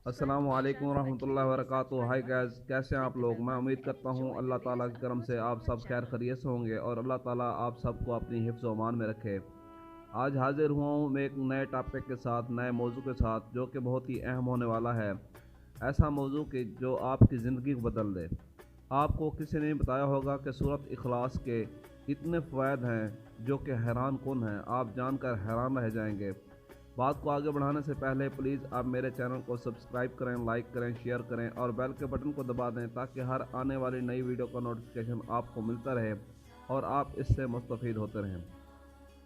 السلام علیکم ورحمۃ اللہ وبرکاتہ۔ ہائی گائز، کیسے ہیں آپ لوگ؟ میں امید کرتا ہوں اللہ تعالیٰ کے کرم سے آپ سب خیر خیریت سے ہوں گے اور اللہ تعالیٰ آپ سب کو اپنی حفظ و امان میں رکھے۔ آج حاضر ہوا ہوں میں ایک نئے ٹاپک کے ساتھ، نئے موضوع کے ساتھ، جو کہ بہت ہی اہم ہونے والا ہے۔ ایسا موضوع کہ جو آپ کی زندگی کو بدل دے۔ آپ کو کسی نے بتایا ہوگا کہ سورۃ اخلاص کے اتنے فوائد ہیں جو کہ حیران کن ہیں، آپ جان کر حیران رہ جائیں گے۔ بات کو آگے بڑھانے سے پہلے پلیز آپ میرے چینل کو سبسکرائب کریں، لائک کریں، شیئر کریں اور بیل کے بٹن کو دبا دیں تاکہ ہر آنے والی نئی ویڈیو کا نوٹیفیکیشن آپ کو ملتا رہے اور آپ اس سے مستفید ہوتے رہیں۔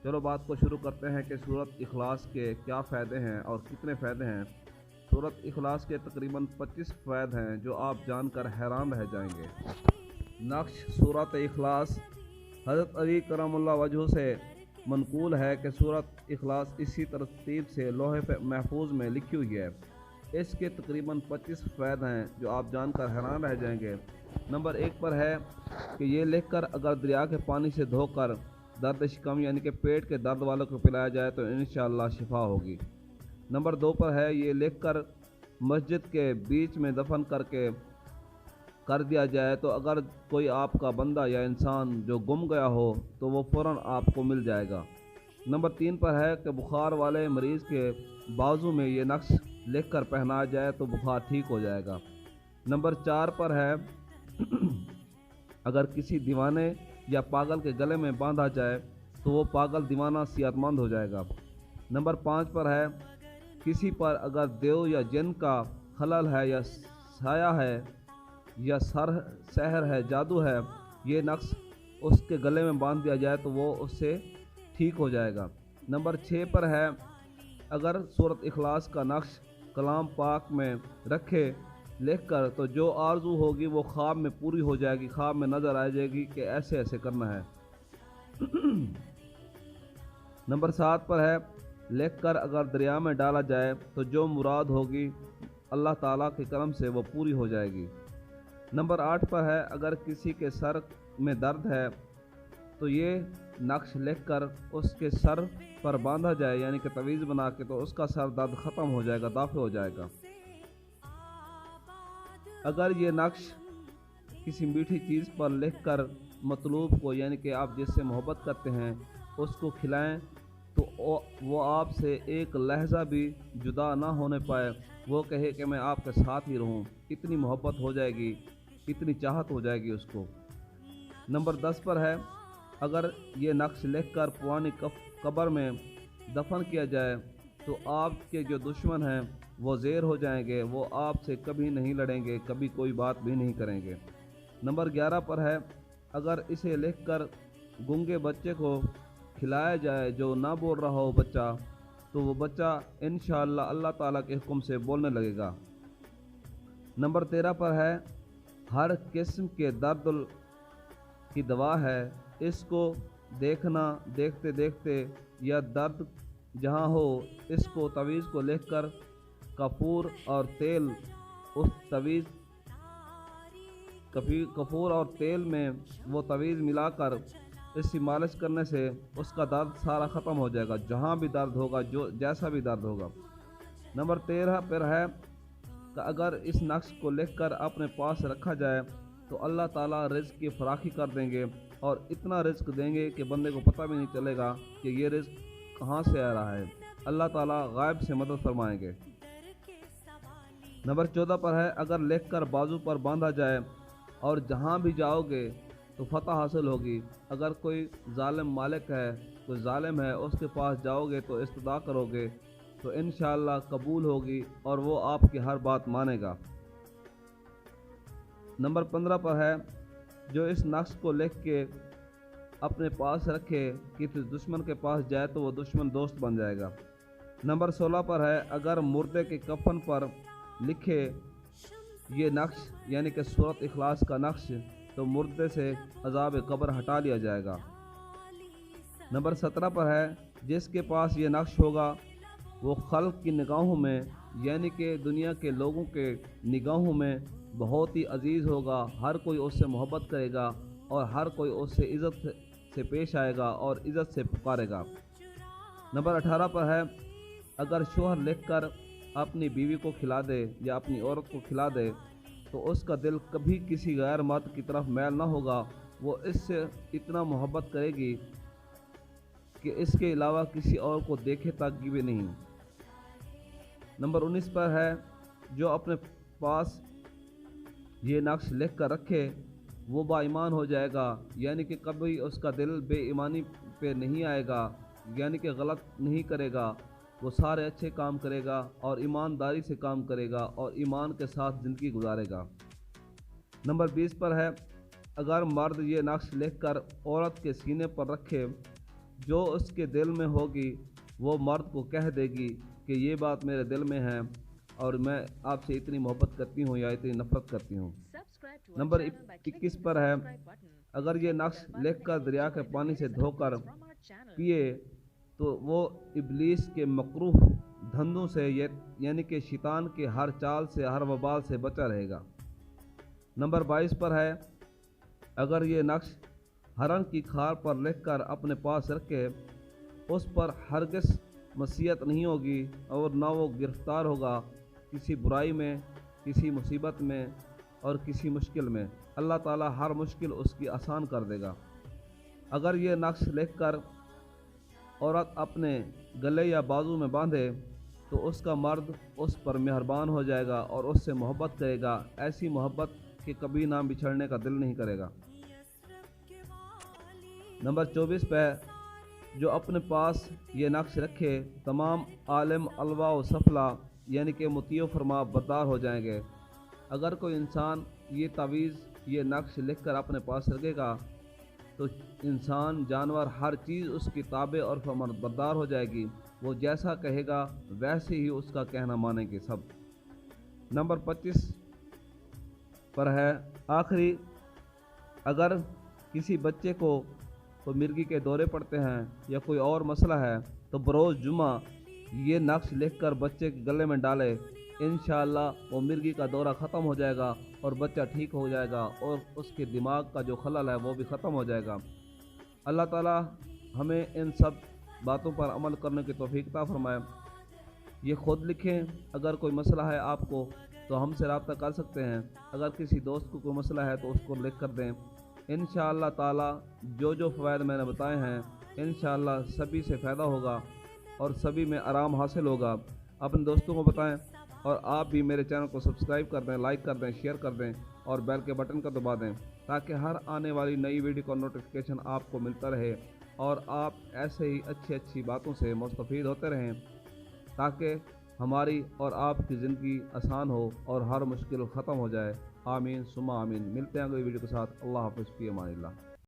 چلو بات کو شروع کرتے ہیں کہ سورۃ اخلاص کے کیا فائدے ہیں اور کتنے فائدے ہیں۔ سورۃ اخلاص کے تقریباً 25 فوائد ہیں جو آپ جان کر حیران رہ جائیں گے۔ نقش سورۃ اخلاص حضرت علی کرم اللہ وجہہ سے منقول ہے کہ سورۃ اخلاص اسی ترتیب سے لوح محفوظ میں لکھی ہوئی ہے۔ اس کے تقریباً 25 فوائد ہیں جو آپ جان کر حیران رہ جائیں گے۔ نمبر 1 پر ہے کہ یہ لکھ کر اگر دریا کے پانی سے دھو کر درد شکم یعنی کہ پیٹ کے درد والوں کو پلایا جائے تو انشاءاللہ شفا ہوگی۔ نمبر 2 پر ہے یہ لکھ کر مسجد کے بیچ میں دفن کر دیا جائے تو اگر کوئی آپ کا بندہ یا انسان جو گم گیا ہو تو وہ فوراً آپ کو مل جائے گا۔ نمبر 3 پر ہے کہ بخار والے مریض کے بازو میں یہ نقش لکھ کر پہنایا جائے تو بخار ٹھیک ہو جائے گا۔ نمبر 4 پر ہے اگر کسی دیوانے یا پاگل کے گلے میں باندھا جائے تو وہ پاگل دیوانہ صحت مند ہو جائے گا۔ نمبر 5 پر ہے کسی پر اگر دیو یا جن کا خلل ہے یا سایہ ہے یا سحر ہے، جادو ہے، یہ نقش اس کے گلے میں باندھ دیا جائے تو وہ اس سے ٹھیک ہو جائے گا۔ نمبر 6 پر ہے اگر سورۃ اخلاص کا نقش کلام پاک میں رکھے لکھ کر تو جو آرزو ہوگی وہ خواب میں پوری ہو جائے گی، خواب میں نظر آ جائے گی کہ ایسے ایسے کرنا ہے۔ نمبر 7 پر ہے لکھ کر اگر دریا میں ڈالا جائے تو جو مراد ہوگی اللہ تعالیٰ کے کرم سے وہ پوری ہو جائے گی۔ نمبر 8 پر ہے اگر کسی کے سر میں درد ہے تو یہ نقش لکھ کر اس کے سر پر باندھا جائے یعنی کہ تعویذ بنا کے تو اس کا سر درد ختم ہو جائے گا، دافع ہو جائے گا۔ اگر یہ نقش کسی میٹھی چیز پر لکھ کر مطلوب کو یعنی کہ آپ جس سے محبت کرتے ہیں اس کو کھلائیں تو وہ آپ سے ایک لحظہ بھی جدا نہ ہونے پائے، وہ کہے کہ میں آپ کے ساتھ ہی رہوں، اتنی محبت ہو جائے گی، اتنی چاہت ہو جائے گی اس کو۔ نمبر 10 پر ہے اگر یہ نقش لکھ کر پرانی قبر میں دفن کیا جائے تو آپ کے جو دشمن ہیں وہ زیر ہو جائیں گے، وہ آپ سے کبھی نہیں لڑیں گے، کبھی کوئی بات بھی نہیں کریں گے۔ نمبر 11 پر ہے اگر اسے لکھ کر گنگے بچے کو کھلایا جائے جو نہ بول رہا ہو بچہ تو وہ بچہ انشاءاللہ اللہ تعالیٰ کے حکم سے بولنے لگے گا۔ نمبر 13 پر ہے ہر قسم کے درد کی دوا ہے، اس کو دیکھتے دیکھتے یا درد جہاں ہو اس کو تعویذ کو لکھ کر کپور اور تیل میں وہ تعویذ ملا کر اس کی مالش کرنے سے اس کا درد سارا ختم ہو جائے گا، جہاں بھی درد ہوگا، جیسا بھی درد ہوگا۔ نمبر 13 پر ہے کہ اگر اس نقش کو لکھ کر اپنے پاس رکھا جائے تو اللہ تعالیٰ رزق کی فراخی کر دیں گے اور اتنا رزق دیں گے کہ بندے کو پتہ بھی نہیں چلے گا کہ یہ رزق کہاں سے آ رہا ہے، اللہ تعالیٰ غائب سے مدد فرمائیں گے۔ نمبر 14 پر ہے اگر لکھ کر بازو پر باندھا جائے اور جہاں بھی جاؤ گے تو فتح حاصل ہوگی۔ اگر کوئی ظالم مالک ہے، کوئی ظالم ہے، اس کے پاس جاؤ گے تو استدعا کرو گے تو انشاءاللہ قبول ہوگی اور وہ آپ کی ہر بات مانے گا۔ نمبر 15 پر ہے جو اس نقش کو لکھ کے اپنے پاس رکھے کسی دشمن کے پاس جائے تو وہ دشمن دوست بن جائے گا۔ نمبر 16 پر ہے اگر مردے کے کفن پر لکھے یہ نقش یعنی کہ سورۃ اخلاص کا نقش تو مردے سے عذاب قبر ہٹا لیا جائے گا۔ نمبر 17 پر ہے جس کے پاس یہ نقش ہوگا وہ خلق کی نگاہوں میں یعنی کہ دنیا کے لوگوں کے نگاہوں میں بہت ہی عزیز ہوگا، ہر کوئی اس سے محبت کرے گا اور ہر کوئی اس سے عزت سے پیش آئے گا اور عزت سے پکارے گا۔ نمبر 18 پر ہے اگر شوہر لکھ کر اپنی بیوی کو کھلا دے یا اپنی عورت کو کھلا دے تو اس کا دل کبھی کسی غیر مرد کی طرف میل نہ ہوگا، وہ اس سے اتنا محبت کرے گی کہ اس کے علاوہ کسی اور کو دیکھے تک بھی نہیں۔ نمبر 19 پر ہے، جو اپنے پاس یہ نقش لکھ کر رکھے وہ با ایمان ہو جائے گا، یعنی کہ کبھی اس کا دل بے ایمانی پہ نہیں آئے گا، یعنی کہ غلط نہیں کرے گا، وہ سارے اچھے کام کرے گا اور ایمانداری سے کام کرے گا اور ایمان کے ساتھ زندگی گزارے گا۔ نمبر 20 پر ہے، اگر مرد یہ نقش لکھ کر عورت کے سینے پر رکھے، جو اس کے دل میں ہوگی وہ مرد کو کہہ دے گی کہ یہ بات میرے دل میں ہے اور میں آپ سے اتنی محبت کرتی ہوں یا اتنی نفرت کرتی ہوں۔ نمبر 21 پر ہے، اگر یہ نقش لکھ کر دریا کے پانی سے دھو کر پیے تو وہ ابلیس کے مکروہ دھندوں سے یعنی کہ شیطان کے ہر چال سے، ہر وبال سے بچا رہے گا۔ نمبر 22 پر ہے، اگر یہ نقش ہرن کی کھال پر لکھ کر اپنے پاس رکھے، اس پر ہرگز معصیت نہیں ہوگی اور نہ وہ گرفتار ہوگا کسی برائی میں، کسی مصیبت میں اور کسی مشکل میں، اللہ تعالیٰ ہر مشکل اس کی آسان کر دے گا۔ اگر یہ نقش لکھ کر عورت اپنے گلے یا بازو میں باندھے تو اس کا مرد اس پر مہربان ہو جائے گا اور اس سے محبت کرے گا، ایسی محبت کہ کبھی نہ بچھڑنے کا دل نہیں کرے گا۔ نمبر 24 پہ، جو اپنے پاس یہ نقش رکھے تمام عالم الوا و سفلا یعنی کہ مطیع و فرما بردار ہو جائیں گے۔ اگر کوئی انسان یہ تعویذ، یہ نقش لکھ کر اپنے پاس رکھے گا تو انسان، جانور، ہر چیز اس کی تابع اور فرمان بردار ہو جائے گی، وہ جیسا کہے گا ویسے ہی اس کا کہنا مانیں گے سب۔ نمبر 25 پر ہے، آخری، اگر کسی بچے کو کوئی مرگی کے دورے پڑتے ہیں یا کوئی اور مسئلہ ہے تو بروز جمعہ یہ نقش لکھ کر بچے کے گلے میں ڈالے، انشاءاللہ وہ مرگی کا دورہ ختم ہو جائے گا اور بچہ ٹھیک ہو جائے گا اور اس کے دماغ کا جو خلل ہے وہ بھی ختم ہو جائے گا۔ اللہ تعالیٰ ہمیں ان سب باتوں پر عمل کرنے کی توفیق عطا فرمائے۔ یہ خود لکھیں، اگر کوئی مسئلہ ہے آپ کو تو ہم سے رابطہ کر سکتے ہیں، اگر کسی دوست کو کوئی مسئلہ ہے تو اس کو لکھ کر دیں۔ انشاءاللہ تعالیٰ جو فوائد میں نے بتائے ہیں انشاءاللہ سبھی سے فائدہ ہوگا اور سبھی میں آرام حاصل ہوگا۔ اپنے دوستوں کو بتائیں اور آپ بھی میرے چینل کو سبسکرائب کر دیں، لائک کر دیں، شیئر کر دیں اور بیل کے بٹن کو دبا دیں تاکہ ہر آنے والی نئی ویڈیو کا نوٹیفیکیشن آپ کو ملتا رہے اور آپ ایسے ہی اچھی باتوں سے مستفید ہوتے رہیں تاکہ ہماری اور آپ کی زندگی آسان ہو اور ہر مشکل ختم ہو جائے۔ آمین ثم آمین۔ ملتے ہیں اگلی ویڈیو کے ساتھ۔ اللہ حافظ، فی امان اللہ۔